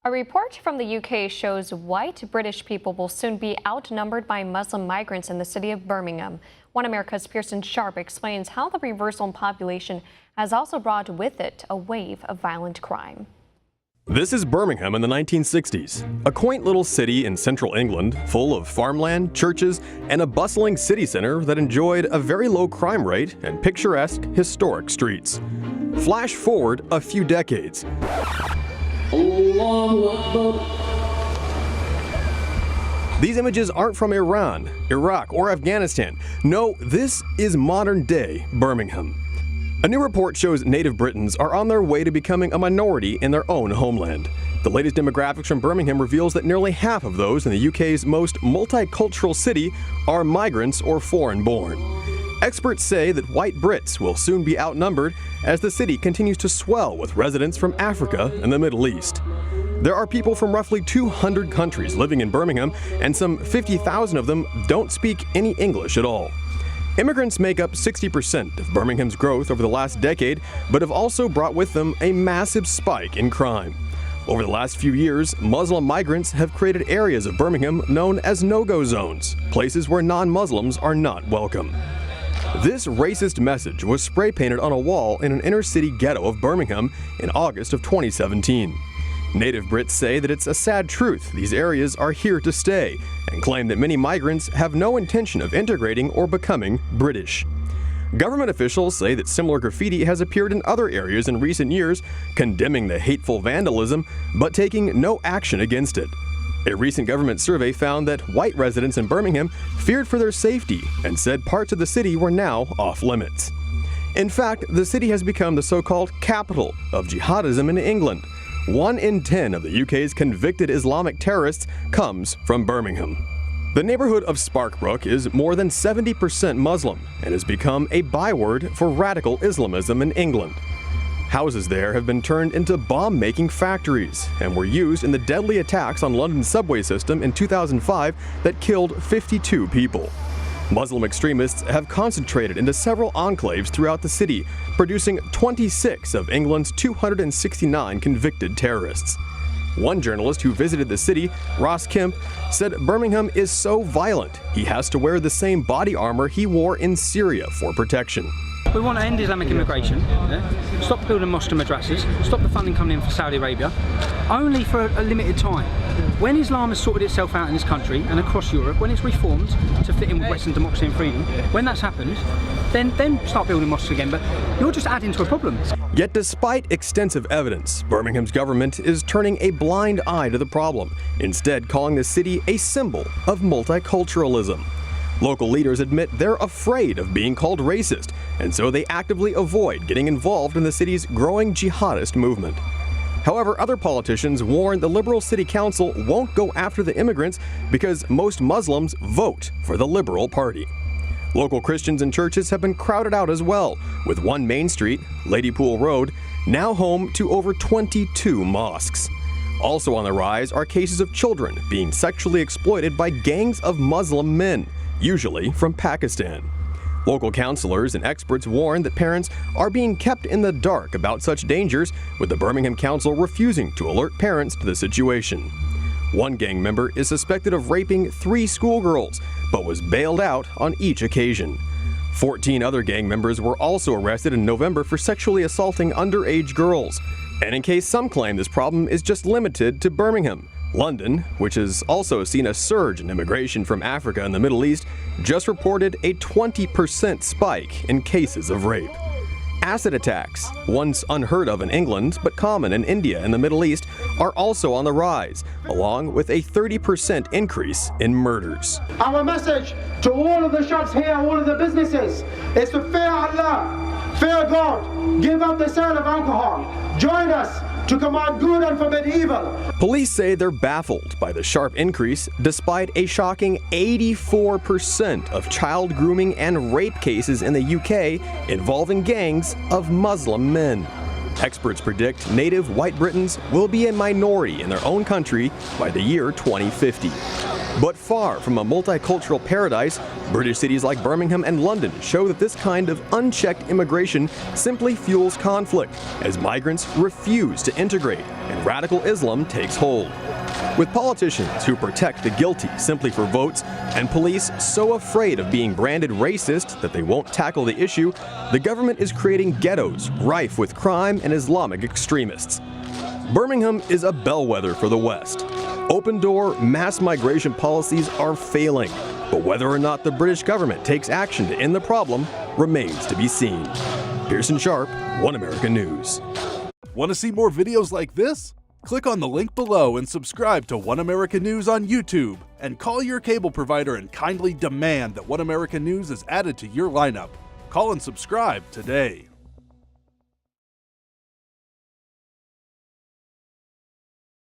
A report from the UK shows white British people will soon be outnumbered by Muslim migrants in the city of Birmingham. One America's Pearson Sharp explains how the reversal in population has also brought with it a wave of violent crime. This is Birmingham in the 1960s, a quaint little city in central England full of farmland, churches, and a bustling city center that enjoyed a very low crime rate and picturesque, historic streets. Flash forward a few decades. These images aren't from Iran, Iraq, or Afghanistan. No, this is modern-day Birmingham. A new report shows native Britons are on their way to becoming a minority in their own homeland. The latest demographics from Birmingham reveals that nearly half of those in the UK's most multicultural city are migrants or foreign-born. Experts say that white Brits will soon be outnumbered as the city continues to swell with residents from Africa and the Middle East. There are people from roughly 200 countries living in Birmingham, and some 50,000 of them don't speak any English at all. Immigrants make up 60% of Birmingham's growth over the last decade, but have also brought with them a massive spike in crime. Over the last few years, Muslim migrants have created areas of Birmingham known as no-go zones, places where non-Muslims are not welcome. This racist message was spray-painted on a wall in an inner-city ghetto of Birmingham in August of 2017. Native Brits say that it's a sad truth these areas are here to stay, and claim that many migrants have no intention of integrating or becoming British. Government officials say that similar graffiti has appeared in other areas in recent years, condemning the hateful vandalism, but taking no action against it. A recent government survey found that white residents in Birmingham feared for their safety and said parts of the city were now off limits. In fact, the city has become the so-called capital of jihadism in England. 1 in 10 of the UK's convicted Islamic terrorists comes from Birmingham. The neighborhood of Sparkbrook is more than 70% Muslim and has become a byword for radical Islamism in England. Houses there have been turned into bomb-making factories and were used in the deadly attacks on London's subway system in 2005 that killed 52 people. Muslim extremists have concentrated into several enclaves throughout the city, producing 26 of England's 269 convicted terrorists. One journalist who visited the city, Ross Kemp, said Birmingham is so violent he has to wear the same body armor he wore in Syria for protection. We want to end Islamic immigration, stop building mosques and madrasas, stop the funding coming in for Saudi Arabia, only for a limited time. When Islam has sorted itself out in this country and across Europe, when it's reformed to fit in with Western democracy and freedom, when that's happened, then start building mosques again, but you're just adding to a problem. Yet despite extensive evidence, Birmingham's government is turning a blind eye to the problem, instead calling the city a symbol of multiculturalism. Local leaders admit they're afraid of being called racist, and so they actively avoid getting involved in the city's growing jihadist movement. However, other politicians warn the Liberal City Council won't go after the immigrants because most Muslims vote for the Liberal Party. Local Christians and churches have been crowded out as well, with one main street, Ladypool Road, now home to over 22 mosques. Also on the rise are cases of children being sexually exploited by gangs of Muslim men, usually from Pakistan. Local counselors and experts warn that parents are being kept in the dark about such dangers, with the Birmingham Council refusing to alert parents to the situation. One gang member is suspected of raping 3 schoolgirls, but was bailed out on each occasion. 14 other gang members were also arrested in November for sexually assaulting underage girls. And in case some claim this problem is just limited to Birmingham, London, which has also seen a surge in immigration from Africa and the Middle East, just reported a 20% spike in cases of rape. Acid attacks, once unheard of in England but common in India and the Middle East, are also on the rise, along with a 30% increase in murders. Our message to all of the shops here, all of the businesses, is to fear Allah, fear God, give up the sale of alcohol, join us to command good and forbid evil. Police say they're baffled by the sharp increase, despite a shocking 84% of child grooming and rape cases in the UK involving gangs of Muslim men. Experts predict native white Britons will be a minority in their own country by the year 2050. But far from a multicultural paradise, British cities like Birmingham and London show that this kind of unchecked immigration simply fuels conflict as migrants refuse to integrate and radical Islam takes hold. With politicians who protect the guilty simply for votes and police so afraid of being branded racist that they won't tackle the issue, the government is creating ghettos rife with crime and Islamic extremists. Birmingham is a bellwether for the West. Open-door mass migration policies are failing, but whether or not the British government takes action to end the problem remains to be seen. Pearson Sharp, One America News. Want to see more videos like this? Click on the link below and subscribe to One America News on YouTube, and call your cable provider and kindly demand that One America News is added to your lineup. Call and subscribe today.